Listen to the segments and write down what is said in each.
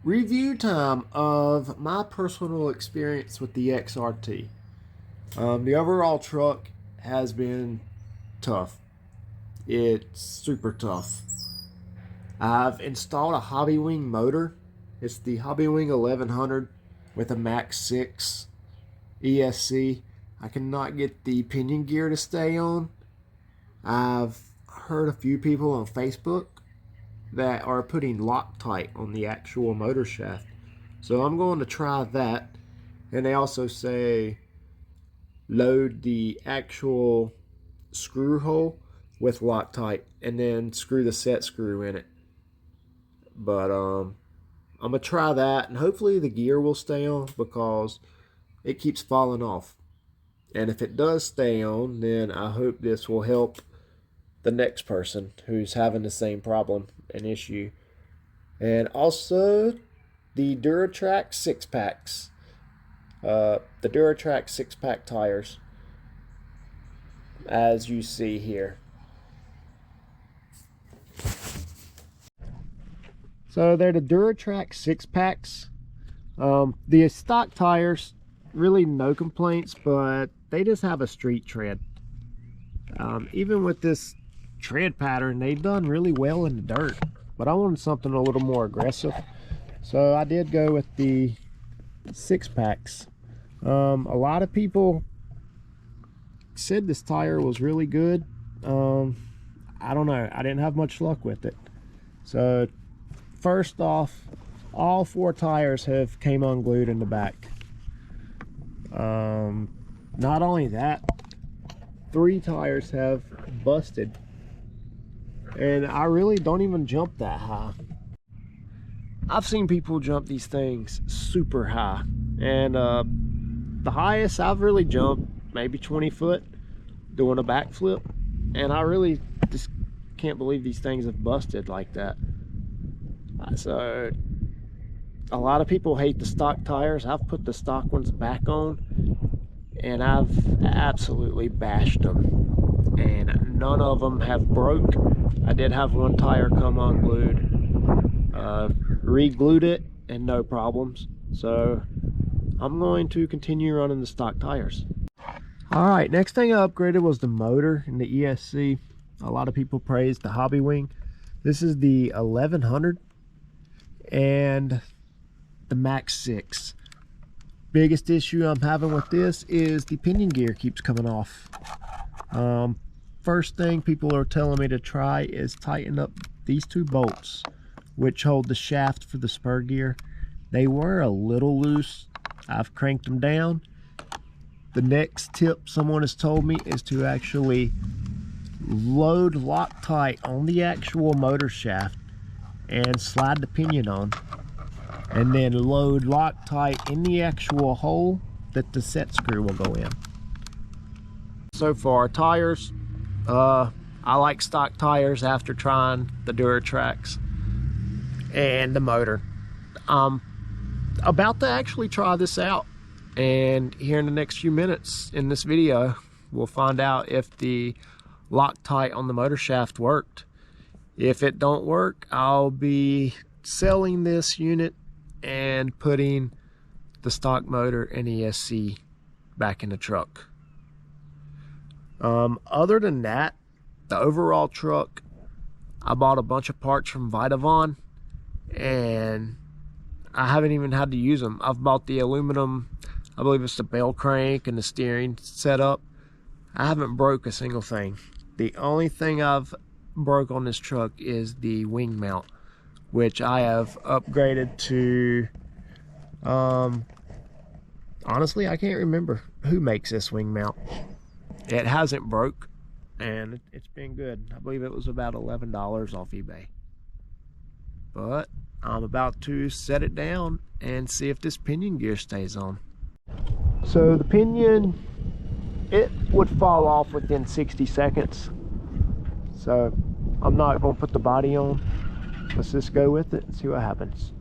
Review time of my personal experience with the XRT. The overall truck has been tough. It's super tough. I've installed a Hobbywing motor. It's the Hobbywing 1100 with a Max 6 ESC. I cannot get the pinion gear to stay on. I've heard a few people on Facebook that are putting Loctite on the actual motor shaft. So I'm going to try that. And they also say load the actual screw hole with Loctite and then screw the set screw in it. But I'm gonna try that, and hopefully the gear will stay on because it keeps falling off. And if it does stay on, then I hope this will help the next person who's having the same problem and issue. And also the Duratrack 6-packs. The Duratrack 6-pack tires, as you see here. So they're the Duratrack 6-packs. The stock tires, really no complaints, but they just have a street tread. Even with this tread pattern, they've done really well in the dirt, but I wanted something a little more aggressive, so I did go with the 6-packs. A lot of people said this tire was really good. I don't know, I didn't have much luck with it. So first off, all 4 tires have came unglued in the back. Not only that, 3 tires have busted, and I really don't even jump that high. I've seen people jump these things super high, and the highest I've really jumped, maybe 20 foot, doing a backflip, and I really just can't believe these things have busted like that. So a lot of people hate the stock tires. I've put the stock ones back on, and I've absolutely bashed them, and none of them have broke. I did have one tire come unglued, re-glued it, and no problems. So I'm going to continue running the stock tires. All right, next thing I upgraded was the motor and the ESC. A lot of people praised the Hobbywing. This is the 1100 and the Max 6. Biggest issue I'm having with this is the pinion gear keeps coming off. First thing people are telling me to try is tighten up these 2 bolts which hold the shaft for the spur gear. They were a little loose. I've cranked them down. The next tip someone has told me is to actually load Loctite on the actual motor shaft and slide the pinion on, and then load Loctite in the actual hole that the set screw will go in. So far, tires, I like stock tires after trying the Duratracks and the motor. About to actually try this out, and here in the next few minutes in this video we'll find out if the Loctite on the motor shaft worked. If it don't work, I'll be selling this unit and putting the stock motor and ESC back in the truck. Other than that, the overall truck, I bought a bunch of parts from Vitavon, and I haven't even had to use them. I've bought the aluminum, I believe it's the bell crank and the steering setup. I haven't broke a single thing. The only thing I've broke on this truck is the wing mount, which I have upgraded to, honestly I can't remember who makes this wing mount. It hasn't broke, and it's been good. I believe it was about $11 off eBay. But I'm about to set it down and see if this pinion gear stays on. So the pinion, it would fall off within 60 seconds. So I'm not going to put the body on. Let's just go with it and see what happens.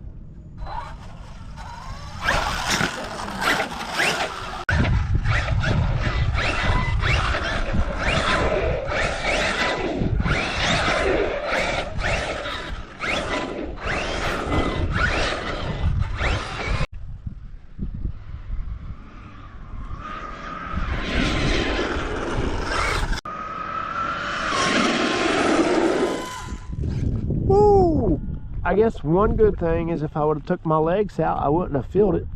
I guess one good thing is if I would have took my legs out, I wouldn't have felt it.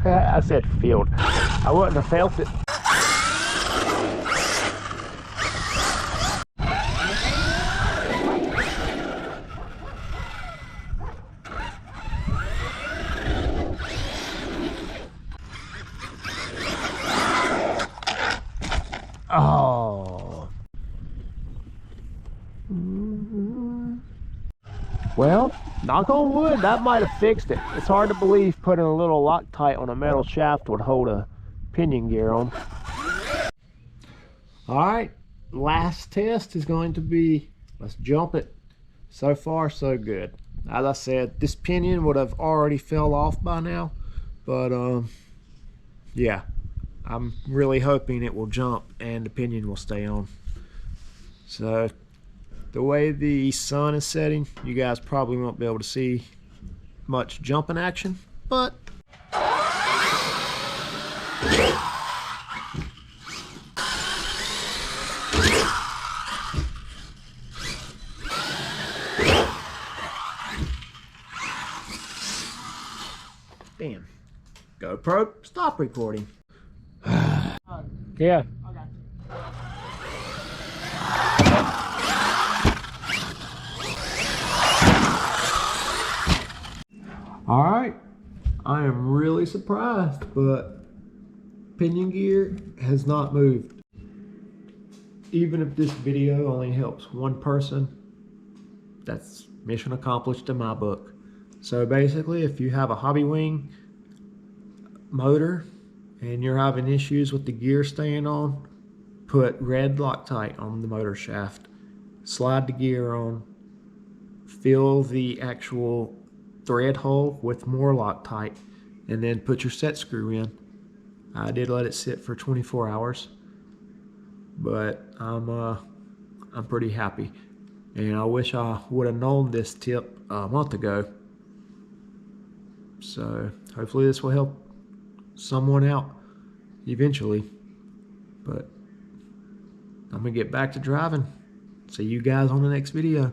I said felt. I wouldn't have felt it. Oh. Well, knock on wood, that might have fixed it. It's hard to believe putting a little Loctite on a metal shaft would hold a pinion gear on. Alright, last test is going to be, let's jump it. So far, so good. As I said, this pinion would have already fell off by now, but yeah, I'm really hoping it will jump and the pinion will stay on. So the way the sun is setting, you guys probably won't be able to see much jumping action, but damn. GoPro, stop recording. Yeah. Okay. All right, I am really surprised, but pinion gear has not moved. Even if this video only helps one person, that's mission accomplished in my book. So basically, if you have a Hobbywing motor and you're having issues with the gear staying on, put red Loctite on the motor shaft, slide the gear on, fill the actual thread hole with more Loctite, and then put your set screw in. I did let it sit for 24 hours, but I'm pretty happy, and I wish I would have known this tip a month ago. So hopefully this will help someone out eventually, but I'm gonna get back to driving. See you guys on the next video.